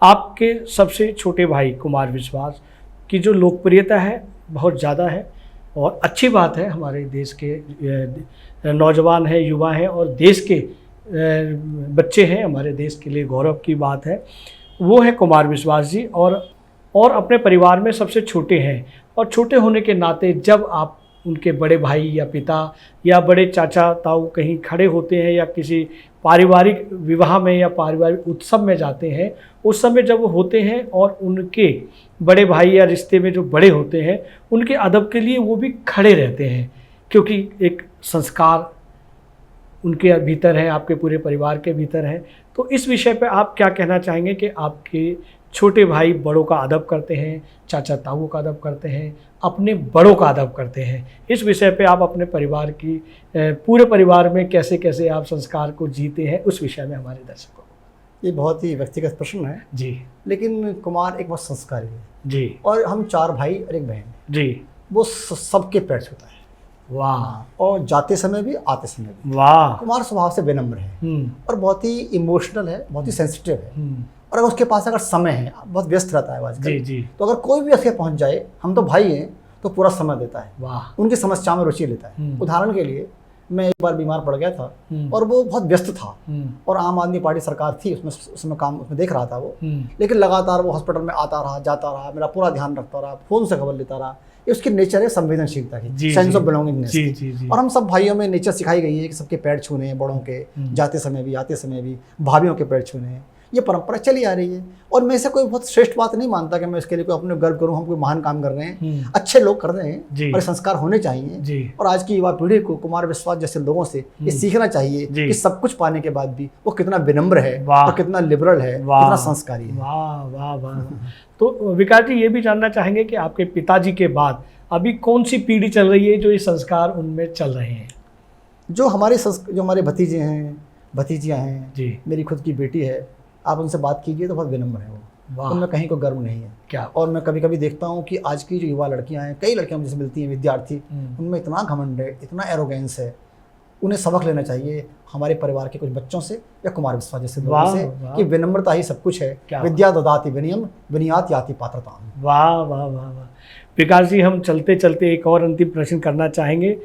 आपके सबसे छोटे भाई कुमार विश्वास की जो लोकप्रियता है बहुत ज़्यादा है और अच्छी बात है। हमारे देश के नौजवान हैं, युवा हैं और देश के बच्चे हैं, हमारे देश के लिए गौरव की बात है। वो है कुमार विश्वास जी और अपने परिवार में सबसे छोटे हैं और छोटे होने के नाते जब आप उनके बड़े भाई या पिता या बड़े चाचा ताऊ कहीं खड़े होते हैं या किसी पारिवारिक विवाह में या पारिवारिक उत्सव में जाते हैं, उस समय जब वो होते हैं और उनके बड़े भाई या रिश्ते में जो बड़े होते हैं उनके अदब के लिए वो भी खड़े रहते हैं, क्योंकि एक संस्कार उनके भीतर है, आपके पूरे परिवार के भीतर है। तो इस विषय पे आप क्या कहना चाहेंगे कि आपके छोटे भाई बड़ों का अदब करते हैं, चाचा ताऊ का अदब करते हैं, अपने बड़ों का अदब करते हैं। इस विषय पे आप अपने परिवार की पूरे परिवार में कैसे कैसे आप संस्कार को जीते हैं, उस विषय में हमारे दर्शकों को। ये बहुत ही व्यक्तिगत प्रश्न है जी, लेकिन कुमार एक बहुत संस्कारी है जी, और हम 4 भाई और एक बहन जी। वो सबके पैर छूता है। वाह। और जाते समय भी आते समय भी। वाह। कुमार स्वभाव से विनम्र है और बहुत ही इमोशनल है, बहुत ही सेंसिटिव है। और अगर उसके पास अगर समय है, बहुत व्यस्त रहता है आजकल, जी जी, तो अगर कोई भी उसके पहुंच जाए, हम तो भाई हैं, तो पूरा समय देता है। वाह। उनकी समस्या में रुचि लेता है। उदाहरण के लिए मैं एक बार बीमार पड़ गया था और वो बहुत व्यस्त था और आम आदमी पार्टी सरकार थी, उसमें काम उसमें देख रहा था वो, लेकिन लगातार वो हॉस्पिटल में आता रहा, जाता रहा, मेरा पूरा ध्यान रखता रहा, फोन से खबर लेता रहा। ये उसकी नेचर है संवेदनशीलता की, सेंस ऑफ बिलोंगिंगनेस की। और हम सब भाइयों में नेचर सिखाई गई है कि सबके पैर छूने हैं, बड़ों के, जाते समय भी आते समय भी, भाभीयों के पैर छूने हैं। ये परंपरा चली आ रही है और मैं इसे कोई बहुत श्रेष्ठ बात नहीं मानता कि मैं इसके लिए कोई अपने गर्व करूं, हम कोई महान काम कर रहे हैं। अच्छे लोग कर रहे हैं और संस्कार होने चाहिए। और आज की युवा पीढ़ी को कुमार विश्वास जैसे लोगों से ये सीखना चाहिए कि सब कुछ पाने के बाद भी वो कितना विनम्र है और कितना लिबरल है, कितना संस्कारी है। वाह वाह वाह। तो विकास जी, ये भी जानना चाहेंगे कि आपके पिताजी के बाद अभी कौन सी पीढ़ी चल रही है जो ये संस्कार उनमें चल रहे हैं? जो हमारे भतीजे हैं, भतीजियाँ हैं जी, मेरी खुद की बेटी है, आप उनसे बात कीजिए तो बहुत विनम्र है वो, उनमें कहीं को गर्व नहीं है क्या। और मैं कभी कभी देखता हूँ कि आज की जो युवा लड़कियाँ हैं, कई लड़कियाँ मुझे मिलती हैं, विद्यार्थी, उनमें इतना घमंड है, इतना एरोगेंस है। उन्हें सबक लेना चाहिए हमारे परिवार के कुछ बच्चों से या कुमार विश्वास जैसे लोगों से कि विनम्रता ही सब कुछ है। विद्या ददाति विनयम विनयात याति पात्रता। वाह वाह वाह वाह। विकास जी, हम चलते चलते एक और अंतिम प्रश्न करना चाहेंगे।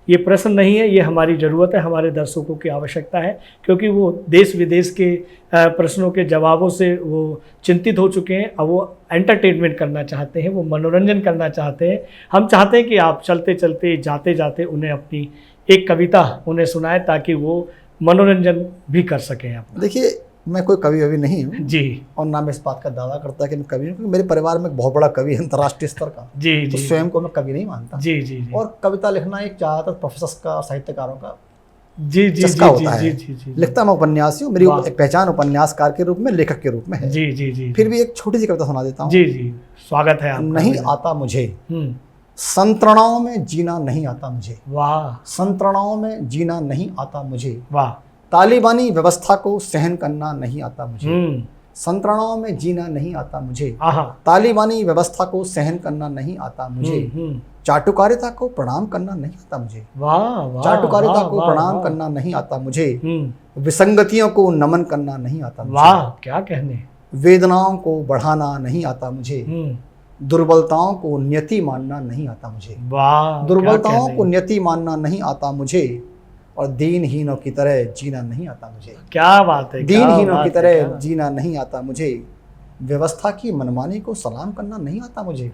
ये प्रश्न नहीं है, ये हमारी ज़रूरत है, हमारे दर्शकों की आवश्यकता है, क्योंकि वो देश विदेश के प्रश्नों के जवाबों से वो चिंतित हो चुके हैं। अब वो एंटरटेनमेंट करना चाहते हैं, वो मनोरंजन करना चाहते हैं। हम चाहते हैं कि आप चलते चलते जाते जाते उन्हें अपनी एक कविता उन्हें सुनाएं ताकि वो मनोरंजन भी कर सकें। आप देखिए, मैं कोई कवि अभी नहीं हूँ जी, और ना मैं इस बात का दावा करता कि मैं कवि हूँ, क्योंकि मेरे परिवार में बहुत बड़ा कवि है अंतर्राष्ट्रीय स्तर का। जी तो जी, स्वयं को मैं कवि नहीं मानता। जी जी जी। और कविता लिखना एक ज़्यादातर प्रोफेसर का, साहित्यकारों का जी जी चस्का होता है। जी जी जी। लिखता मैं उपन्यासी हूँ, मेरी एक पहचान उपन्यासकार के रूप में, लेखक के रूप में है। जी जी जी। फिर भी एक छोटी सी कविता सुना देता हूँ। जी जी, स्वागत है आपका। नहीं आता मुझे संतरणाओं में जीना, नहीं आता मुझे। वाह। संतरणाओं में जीना नहीं आता मुझे। वाह। तालिबानी व्यवस्था को सहन करना नहीं आता मुझे। संतरणाओं में जीना नहीं आता मुझे। तालिबानी व्यवस्था को सहन करना नहीं आता मुझे। चाटुकारिता को प्रणाम करना नहीं आता मुझे। वाह। चाटुकारिता को प्रणाम करना नहीं आता मुझे। विसंगतियों को नमन करना नहीं आता मुझे। वाह, क्या कहने। वेदनाओं को बढ़ाना नहीं आता मुझे। दुर्बलताओं को नियति मानना नहीं आता मुझे। वाह। दुर्बलताओं को नियति मानना नहीं आता मुझे और दीनहीनों की तरह जीना नहीं आता मुझे। क्या बात है। दीनहीनों की तरह जीना नहीं आता मुझे। व्यवस्था की मनमानी को सलाम करना नहीं आता मुझे।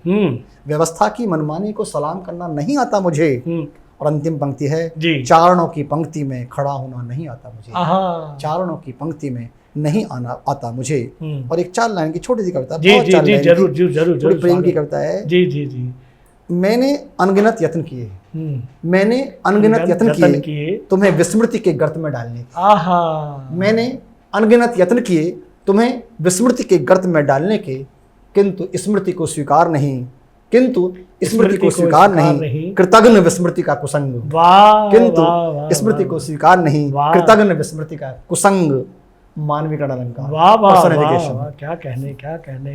व्यवस्था की मनमानी को सलाम करना नहीं आता मुझे। और अंतिम पंक्ति है, चारणों की पंक्ति में खड़ा होना नहीं आता मुझे। चारणों की पंक्ति में नहीं आना आता मुझे। और एक 4 लाइन की छोटी सी कविता, जरूर जरूर, थोड़ी प्रेम की कविता है। जी जी जी। मैंने अनगिनत यत्न किए, मैंने अनगिनत यत्न किए तुम्हें विस्मृति के गर्त में डालने के। मैंने अनगिनत यत्न किए तुम्हें विस्मृति के गर्त में डालने के, किंतु स्मृति को स्वीकार नहीं, किंतु स्मृति को स्वीकार नहीं, कृतघ्न विस्मृति का कुसंग। किंतु स्मृति को स्वीकार नहीं, कृतघ्न विस्मृति का कुसंग। मानविक अलंकार। वाह वाह वाह, क्या कहने, क्या कहने।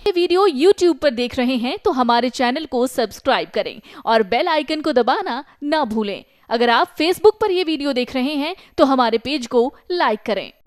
ये वीडियो YouTube पर देख रहे हैं तो हमारे चैनल को सब्सक्राइब करें और बेल आइकन को दबाना ना भूलें। अगर आप Facebook पर ये वीडियो देख रहे हैं तो हमारे पेज को लाइक करें।